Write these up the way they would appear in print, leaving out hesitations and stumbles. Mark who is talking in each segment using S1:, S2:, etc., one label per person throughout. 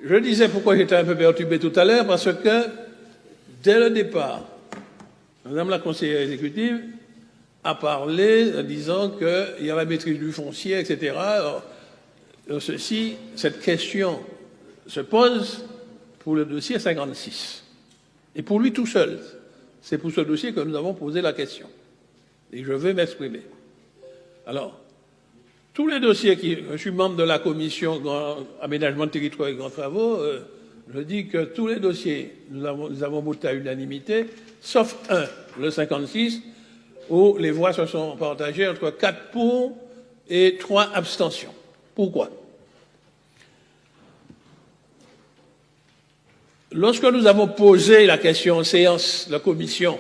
S1: Je disais pourquoi j'étais un peu perturbé tout à l'heure, parce que dès le départ, Madame la conseillère exécutive a parlé en disant qu'il y a la maîtrise du foncier, etc. Alors, cette question se pose pour le dossier 56. Et pour lui tout seul. C'est pour ce dossier que nous avons posé la question. Et je vais m'exprimer. Alors, tous les dossiers je suis membre de la commission aménagement de territoire et grands travaux, je dis que tous les dossiers, nous avons voté à l'unanimité, sauf un, le 56, où les voix se sont partagées entre 4 pour et 3 abstentions. Pourquoi? Lorsque nous avons posé la question en séance, la commission,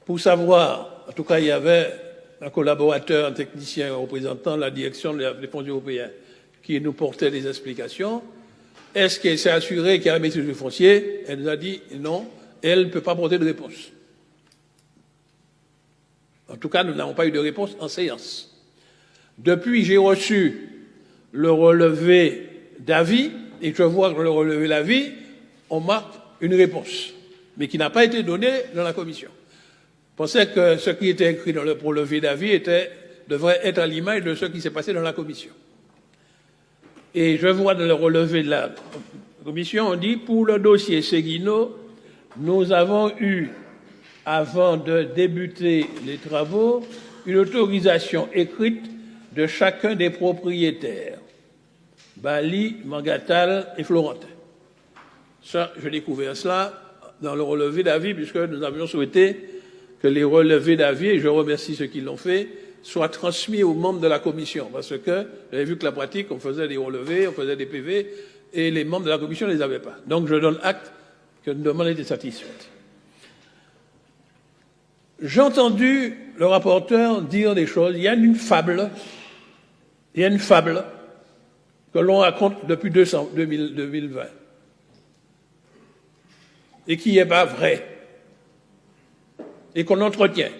S1: pour savoir, en tout cas il y avait un collaborateur, un technicien, un représentant de la direction des fonds européens qui nous portait des explications, est-ce qu'elle s'est assurée qu'il y a un maîtrise du foncier? Elle nous a dit non, elle ne peut pas porter de réponse. En tout cas, nous n'avons pas eu de réponse en séance. Depuis, j'ai reçu le relevé d'avis, et je vois que le relevé d'avis, on marque une réponse, mais qui n'a pas été donnée dans la commission. Je pensais que ce qui était écrit dans le relevé d'avis devrait être à l'image de ce qui s'est passé dans la commission. Et je vois dans le relevé de la commission, on dit, pour le dossier Seguino, nous avons eu, avant de débuter les travaux, une autorisation écrite de chacun des propriétaires, Bali, Mangatal et Florentin. Ça, j'ai découvert cela dans le relevé d'avis, puisque nous avions souhaité que les relevés d'avis, et je remercie ceux qui l'ont fait, soient transmis aux membres de la commission, parce que j'avais vu que la pratique, on faisait des relevés, on faisait des PV, et les membres de la commission ne les avaient pas. Donc je donne acte que une demande était satisfaite. J'ai entendu le rapporteur dire des choses. Il y a une fable que l'on raconte depuis 2020 et qui n'est pas vraie et qu'on entretient.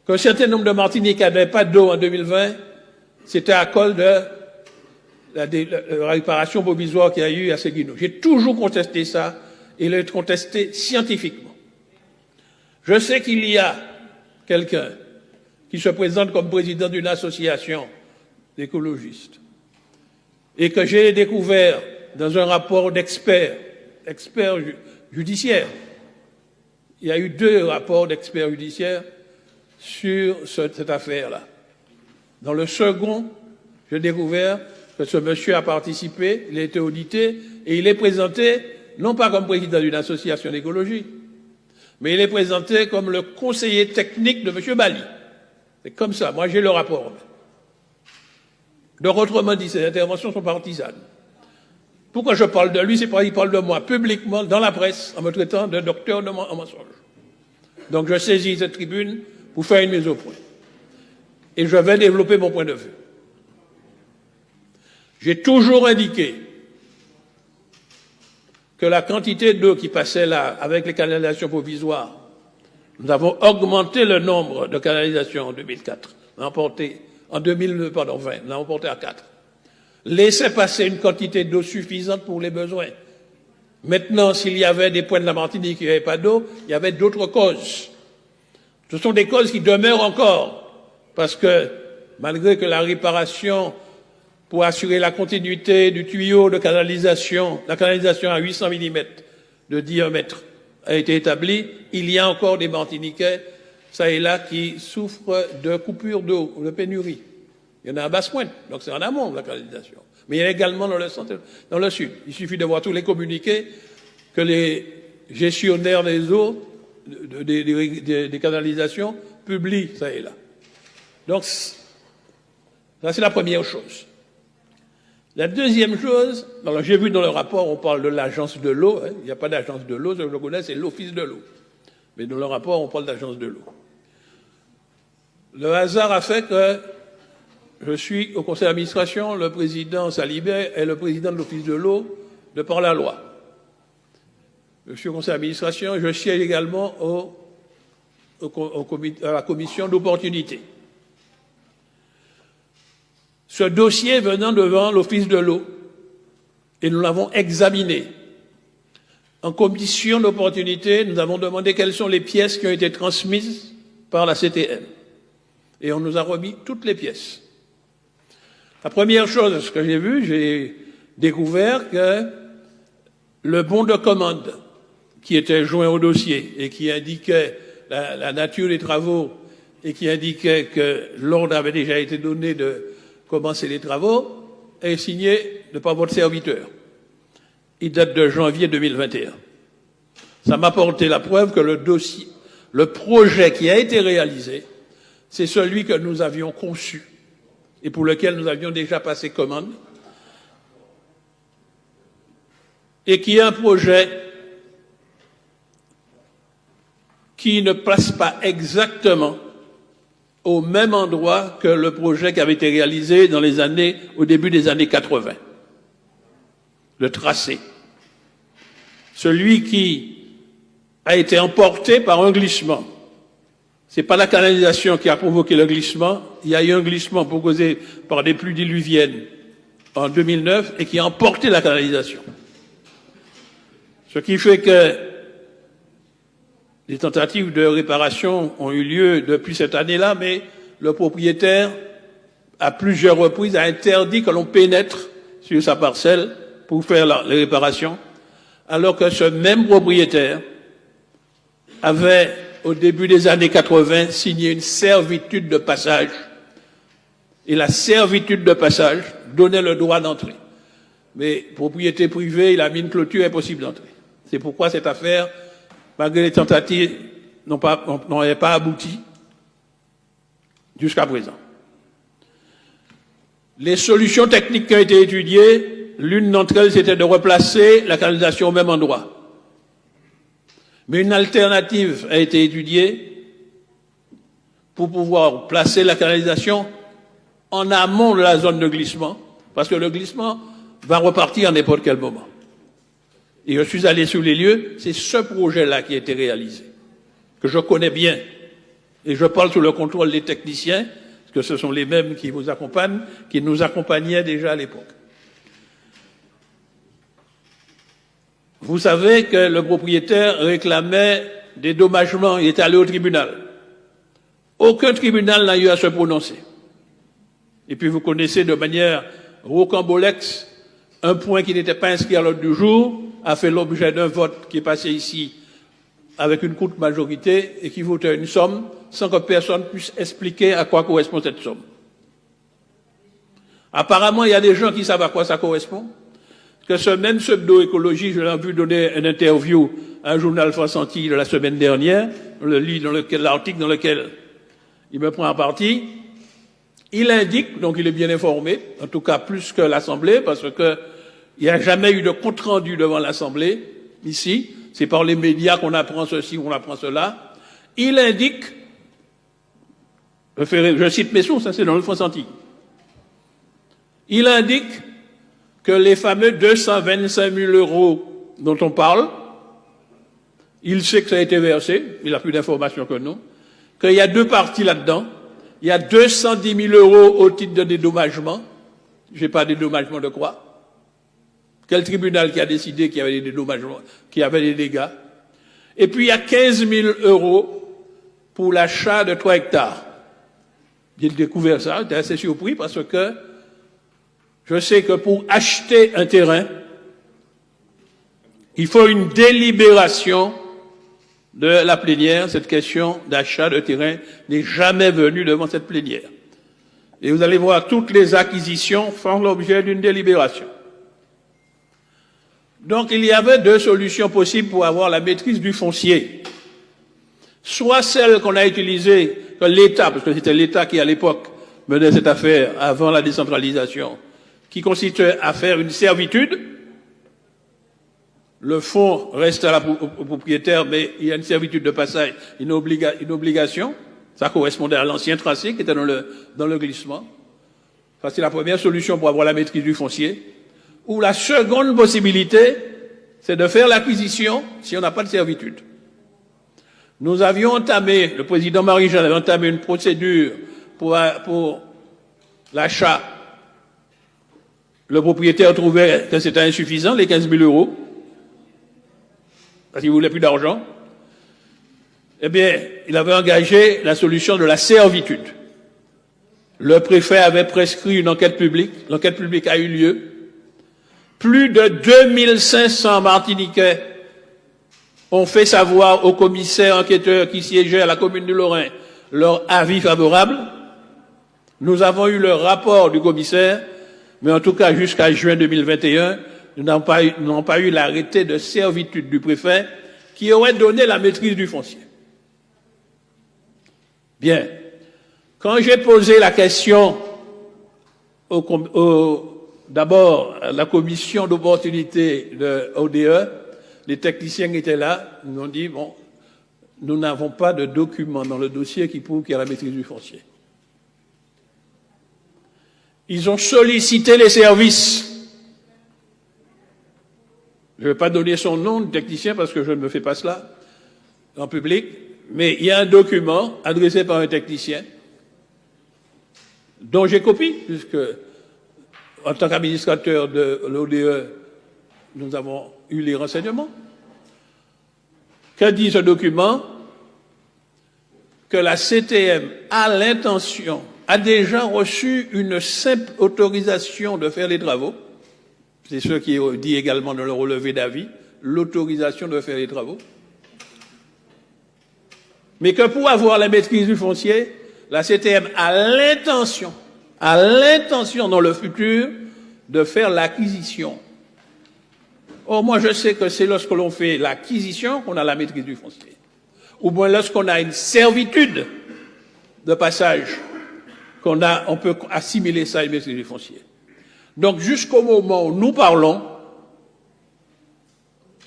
S1: Qu'un certain nombre de Martiniquais n'avaient pas d'eau en 2020, c'était à cause de la réparation provisoire qu'il y a eu à Seguino. J'ai toujours contesté ça et l'ai contesté scientifiquement. Je sais qu'il y a quelqu'un qui se présente comme président d'une association d'écologistes et que j'ai découvert dans un rapport d'experts judiciaires. Il y a eu 2 rapports d'experts judiciaires sur cette affaire-là. Dans le second, j'ai découvert que ce monsieur a participé, il a été audité et il est présenté non pas comme président d'une association d'écologie, mais il est présenté comme le conseiller technique de M. Bali. C'est comme ça. Moi, j'ai le rapport. Donc, autrement dit, ces interventions sont partisanes. Pourquoi je parle de lui? C'est parce qu'il parle de moi publiquement, dans la presse, en me traitant de docteur en mensonge. Donc, je saisis cette tribune pour faire une mise au point. Et je vais développer mon point de vue. J'ai toujours indiqué que la quantité d'eau qui passait là, avec les canalisations provisoires, nous avons augmenté le nombre de canalisations en 2004. On a porté, en 2020, on a porté à 4. Laissez passer une quantité d'eau suffisante pour les besoins. Maintenant, s'il y avait des points de la Martinique qui n'avaient pas d'eau, il y avait d'autres causes. Ce sont des causes qui demeurent encore, parce que malgré que la réparation pour assurer la continuité du tuyau de canalisation, la canalisation à 800 mm de diamètre a été établie, il y a encore des Martiniquais, ça et là, qui souffrent de coupures d'eau, de pénurie. Il y en a à Basse-Pointe, donc c'est en amont de la canalisation. Mais il y en a également dans le centre, dans le sud. Il suffit de voir tous les communiqués que les gestionnaires des eaux, des canalisations, publient, ça et là. Donc, ça c'est la première chose. La deuxième chose, alors j'ai vu dans le rapport, on parle de l'agence de l'eau, hein, il n'y a pas d'agence de l'eau, ce que je connais, c'est l'office de l'eau. Mais dans le rapport, on parle d'agence de l'eau. Le hasard a fait que je suis au conseil d'administration, le président Salibert est le président de l'office de l'eau de par la loi. Je suis au conseil d'administration, je siège également à la commission d'opportunité. Ce dossier venant devant l'office de l'eau, et nous l'avons examiné. En commission d'opportunité, nous avons demandé quelles sont les pièces qui ont été transmises par la CTM. Et on nous a remis toutes les pièces. La première chose que j'ai vue, j'ai découvert que le bon de commande qui était joint au dossier et qui indiquait la nature des travaux et qui indiquait que l'ordre avait déjà été donné de commencer les travaux est signé de par votre serviteur. Il date de janvier 2021. Ça m'a apporté la preuve que le dossier, le projet qui a été réalisé, c'est celui que nous avions conçu et pour lequel nous avions déjà passé commande et qui est un projet qui ne place pas exactement au même endroit que le projet qui avait été réalisé dans les années, au début des années 80. Le tracé. Celui qui a été emporté par un glissement. C'est pas la canalisation qui a provoqué le glissement. Il y a eu un glissement proposé par des pluies diluviennes en 2009 et qui a emporté la canalisation. Ce qui fait que les tentatives de réparation ont eu lieu depuis cette année-là, mais le propriétaire, à plusieurs reprises, a interdit que l'on pénètre sur sa parcelle pour faire les réparations, alors que ce même propriétaire avait, au début des années 80, signé une servitude de passage. Et la servitude de passage donnait le droit d'entrer. Mais propriété privée, il a mis une clôture, impossible d'entrer. C'est pourquoi cette affaire, malgré les tentatives, n'aurait pas abouti jusqu'à présent. Les solutions techniques qui ont été étudiées, l'une d'entre elles, c'était de replacer la canalisation au même endroit. Mais une alternative a été étudiée pour pouvoir placer la canalisation en amont de la zone de glissement, parce que le glissement va repartir à n'importe quel moment. Et je suis allé sur les lieux, c'est ce projet-là qui a été réalisé, que je connais bien. Et je parle sous le contrôle des techniciens, parce que ce sont les mêmes qui vous accompagnent, qui nous accompagnaient déjà à l'époque. Vous savez que le propriétaire réclamait des dédommagements, il est allé au tribunal. Aucun tribunal n'a eu à se prononcer. Et puis vous connaissez de manière rocambolesque un point qui n'était pas inscrit à l'ordre du jour, a fait l'objet d'un vote qui est passé ici avec une courte majorité et qui votait une somme sans que personne puisse expliquer à quoi correspond cette somme. Apparemment, il y a des gens qui savent à quoi ça correspond. Que ce même pseudo-écologie, je l'ai vu donner une interview à un journal France Antilles de la semaine dernière, l'article dans lequel il me prend en partie, il indique, donc il est bien informé, en tout cas plus que l'Assemblée, parce que il n'y a jamais eu de compte-rendu devant l'Assemblée, ici, c'est par les médias qu'on apprend ceci ou on apprend cela. Il indique, je cite mes sources, c'est dans le France Antilles, il indique que les fameux 225 000 euros dont on parle, il sait que ça a été versé, il a plus d'informations que nous, qu'il y a deux parties là-dedans. Il y a 210 000 euros au titre de dédommagement. Je n'ai pas de dédommagement de quoi? Quel tribunal qui a décidé qu'il y avait des dédommagements, qu'il y avait des dégâts? Et puis il y a 15 000 euros pour l'achat de 3 hectares. J'ai découvert ça, j'étais assez surpris parce que je sais que pour acheter un terrain, il faut une délibération de la plénière. Cette question d'achat de terrain n'est jamais venue devant cette plénière. Et vous allez voir, toutes les acquisitions font l'objet d'une délibération. Donc il y avait deux solutions possibles pour avoir la maîtrise du foncier. Soit celle qu'on a utilisée, que l'État, parce que c'était l'État qui à l'époque menait cette affaire avant la décentralisation, qui consistait à faire une servitude. Le fonds reste au propriétaire, mais il y a une servitude de passage, une obligation. Ça correspondait à l'ancien tracé qui était dans le glissement. Ça, c'est la première solution pour avoir la maîtrise du foncier. Ou la seconde possibilité, c'est de faire l'acquisition si on n'a pas de servitude. Nous avions entamé, le président Marie-Jeanne avait entamé une procédure pour l'achat le propriétaire trouvait que c'était insuffisant, les 15 000 euros, parce qu'il voulait plus d'argent, eh bien, il avait engagé la solution de la servitude. Le préfet avait prescrit une enquête publique. L'enquête publique a eu lieu. Plus de 2500 Martiniquais ont fait savoir aux commissaires enquêteurs qui siégeaient à la commune du Lorrain leur avis favorable. Nous avons eu le rapport du commissaire, mais en tout cas jusqu'à juin 2021, nous n'avons pas eu l'arrêté de servitude du préfet qui aurait donné la maîtrise du foncier. Bien. Quand j'ai posé la question d'abord à la commission d'opportunité de ODE, les techniciens qui étaient là nous ont dit, bon, nous n'avons pas de document dans le dossier qui prouve qu'il y a la maîtrise du foncier. Ils ont sollicité les services. Je ne vais pas donner son nom de technicien parce que je ne me fais pas cela en public, mais il y a un document adressé par un technicien dont j'ai copie, puisque en tant qu'administrateur de l'ODE, nous avons eu les renseignements. Que dit ce document? Que la CTM a l'intention, a déjà reçu une simple autorisation de faire les travaux. C'est ce qui est dit également dans le relevé d'avis, l'autorisation de faire les travaux. Mais que pour avoir la maîtrise du foncier, la CTM a l'intention dans le futur de faire l'acquisition. Or, moi, je sais que c'est lorsque l'on fait l'acquisition qu'on a la maîtrise du foncier. Ou bien lorsqu'on a une servitude de passage, on peut assimiler ça à une maîtrise du foncier. Donc, jusqu'au moment où nous parlons,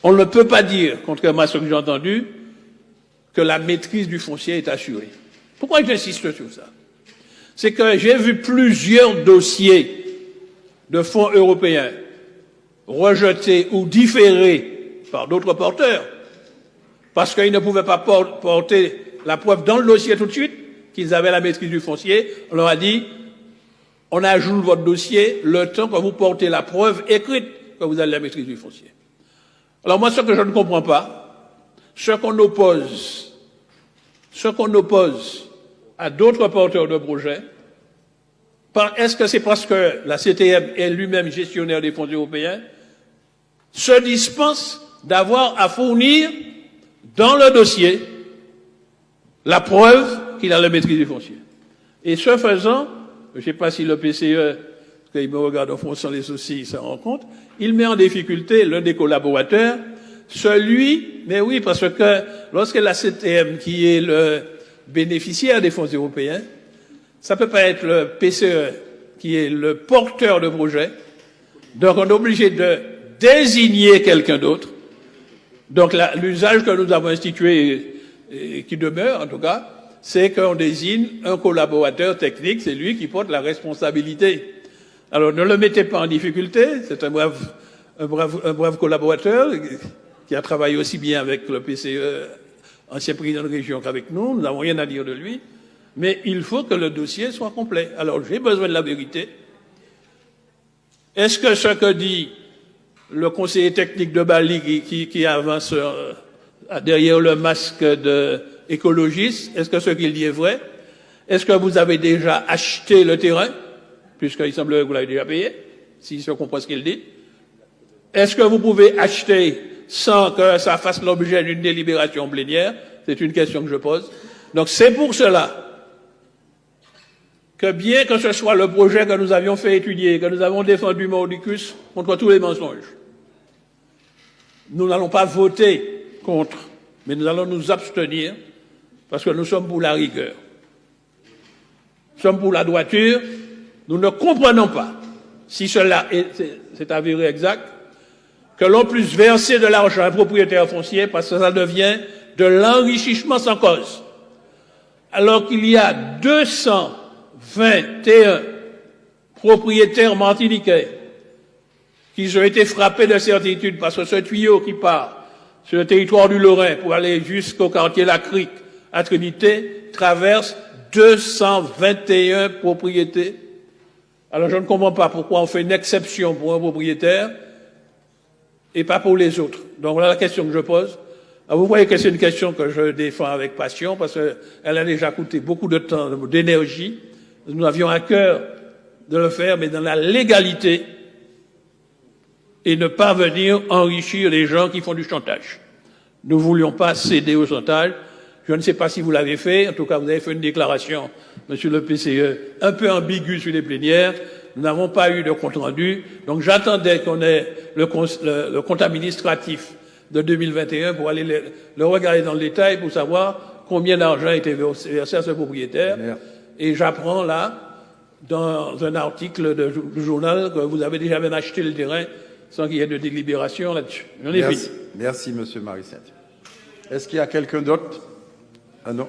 S1: on ne peut pas dire, contrairement à ce que j'ai entendu, que la maîtrise du foncier est assurée. Pourquoi j'insiste sur ça? C'est que j'ai vu plusieurs dossiers de fonds européens rejetés ou différés par d'autres porteurs parce qu'ils ne pouvaient pas porter la preuve dans le dossier tout de suite qu'ils avaient la maîtrise du foncier. On leur a dit, on ajoute votre dossier le temps que vous portez la preuve écrite que vous avez la maîtrise du foncier. Alors moi, ce que je ne comprends pas, ce qu'on oppose à d'autres porteurs de projets, est-ce que c'est parce que la CTM est lui-même gestionnaire des fonds européens, se dispense d'avoir à fournir dans le dossier la preuve qu'il a la maîtrise du foncier. Et ce faisant, je ne sais pas si le PCE, qu'il me regarde en fronçant les sourcils, il s'en rend compte, il met en difficulté l'un des collaborateurs, mais oui, parce que lorsque la CTM, qui est le bénéficiaire des fonds européens, ça peut pas être le PCE qui est le porteur de projet, donc on est obligé de désigner quelqu'un d'autre. Donc l'usage que nous avons institué, et qui demeure en tout cas, c'est qu'on désigne un collaborateur technique, c'est lui qui porte la responsabilité. Alors ne le mettez pas en difficulté, c'est un brave collaborateur qui a travaillé aussi bien avec le PCE, ancien président de région, qu'avec nous, nous n'avons rien à dire de lui, mais il faut que le dossier soit complet. Alors j'ai besoin de la vérité. Est-ce que ce que dit le conseiller technique de Bali qui avance derrière le masque d'écologiste, est-ce que ce qu'il dit est vrai? Est-ce que vous avez déjà acheté le terrain, puisqu'il semblerait que vous l'avez déjà payé, si je comprends ce qu'il dit? Est-ce que vous pouvez acheter sans que ça fasse l'objet d'une délibération plénière? C'est une question que je pose. Donc c'est pour cela que bien que ce soit le projet que nous avions fait étudier, que nous avons défendu mordicus contre tous les mensonges, nous n'allons pas voter contre, mais nous allons nous abstenir parce que nous sommes pour la rigueur. Nous sommes pour la droiture. Nous ne comprenons pas, si cela c'est avéré exact, que l'on puisse verser de l'argent à un propriétaire foncier parce que ça devient de l'enrichissement sans cause. Alors qu'il y a 221 propriétaires martiniquais qui ont été frappés de certitude parce que ce tuyau qui part sur le territoire du Lorrain pour aller jusqu'au quartier La Crique à Trinité traverse 221 propriétés. Alors je ne comprends pas pourquoi on fait une exception pour un propriétaire et pas pour les autres. Donc voilà la question que je pose. Alors vous voyez que c'est une question que je défends avec passion parce qu'elle a déjà coûté beaucoup de temps, d'énergie. Nous avions à cœur de le faire, mais dans la légalité et ne pas venir enrichir les gens qui font du chantage. Nous ne voulions pas céder au chantage. Je ne sais pas si vous l'avez fait. En tout cas, vous avez fait une déclaration, monsieur le PCE, un peu ambiguë sur les plénières. Nous n'avons pas eu de compte rendu. Donc j'attendais qu'on ait le compte administratif de 2021 pour aller le regarder dans le détail pour savoir combien d'argent a été versé à ce propriétaire. Et j'apprends là, dans un article du journal, que vous avez déjà même acheté le terrain sans qu'il y ait de délibération là-dessus. J'en ai fini.
S2: Merci, monsieur Marissette. Est-ce qu'il y a quelqu'un d'autre? Ah non.